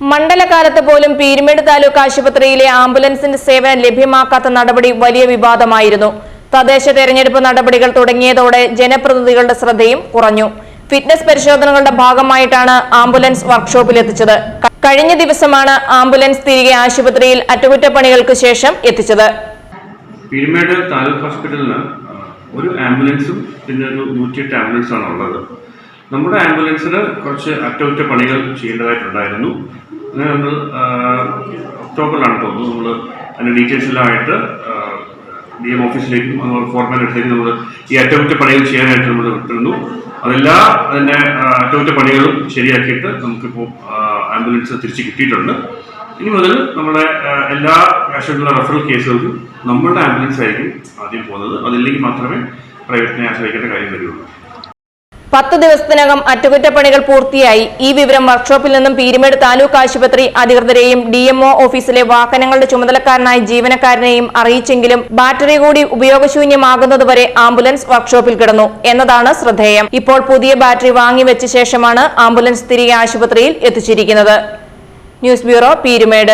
മണ്ഡലകാലത്ത് പോലും പീരുമേട് താലൂക്ക് ആശുപത്രിയിലെ ആംബുലൻസിന്റെ സേവനം ലഭ്യമാക്കാത്ത നടപടി വലിയ വിവാദമായിരുന്നു. തദ്ദേശ തെരഞ്ഞെടുപ്പ് നടപടികൾ തുടങ്ങിയതോടെ ജനപ്രതിനിധികളുടെ ശ്രദ്ധയും കുറഞ്ഞു. ഫിറ്റ്നസ് പരിശോധനകളുടെ ഭാഗമായിട്ടാണ് ആംബുലൻസ് വർക്ക്ഷോപ്പിലെത്തിച്ചത്. കഴിഞ്ഞ ദിവസമാണ് ആംബുലൻസ് തിരികെ ആശുപത്രിയിൽ അറ്റകുറ്റപ്പണികൾക്ക് ശേഷം എത്തിച്ചത്. പീരുമേട് താലൂക്ക് ഹോസ്പിറ്റലിൽ ഒരു ആംബുലൻസും പിന്നെ ഒരു 108 ആംബുലൻസാണ് ഉള്ളത്. നമ്മുടെ ആംബുലൻസിന് കുറച്ച് അറ്റകുറ്റപ്പണികൾ ചെയ്യേണ്ടതായിട്ടുണ്ടായിരുന്നു. അങ്ങനെ നമ്മൾ ഒക്ടോബറിലാണ് തോന്നുന്നു നമ്മൾ അതിൻ്റെ ഡീറ്റെയിൽസിലായിട്ട് DM ഓഫീസിലേക്കും അതുപോലെ ഫോർമാലിറ്റിയിലേക്കും നമ്മൾ ഈ അറ്റകുറ്റപ്പണികൾ ചെയ്യാനായിട്ട് നമ്മൾ വിട്ടിരുന്നു. അതെല്ലാ അതിൻ്റെ അറ്റകുറ്റപ്പണികളും ശരിയാക്കിയിട്ട് നമുക്കിപ്പോൾ ആംബുലൻസ് തിരിച്ച് കിട്ടിയിട്ടുണ്ട്. ഇനി മുതൽ നമ്മുടെ എല്ലാ ആശുപത്രിയിലുള്ള റഫറൽ കേസുകൾക്കും നമ്മളുടെ ആംബുലൻസ് ആയിരിക്കും ആദ്യം പോകുന്നത്. അതില്ലെങ്കിൽ മാത്രമേ പ്രൈവറ്റിനെ ആശ്രയിക്കേണ്ട കാര്യം വരുള്ളൂ. 10 ദിവസത്തിനകം അറ്റകുറ്റപ്പണികൾ പൂർത്തിയായി. ഈ വിവരം വർക്ക്ഷോപ്പിൽ നിന്നും പീരുമേട് താലൂക്ക് ആശുപത്രി അധികൃതരെയും DMO ഓഫീസിലെ വാഹനങ്ങളുടെ ചുമതലക്കാരനായ ജീവനക്കാരനെയും അറിയിച്ചെങ്കിലും ബാറ്ററി കൂടി ഉപയോഗശൂന്യമാകുന്നതുവരെ ആംബുലൻസ് വർക്ക്ഷോപ്പിൽ കിടന്നു എന്നതാണ് ശ്രദ്ധേയം. ഇപ്പോൾ പുതിയ ബാറ്ററി വാങ്ങിവെച്ച ശേഷമാണ് ആംബുലൻസ് തിരികെ ആശുപത്രിയിൽ എത്തിച്ചിരിക്കുന്നത്. News bureau, Peermade.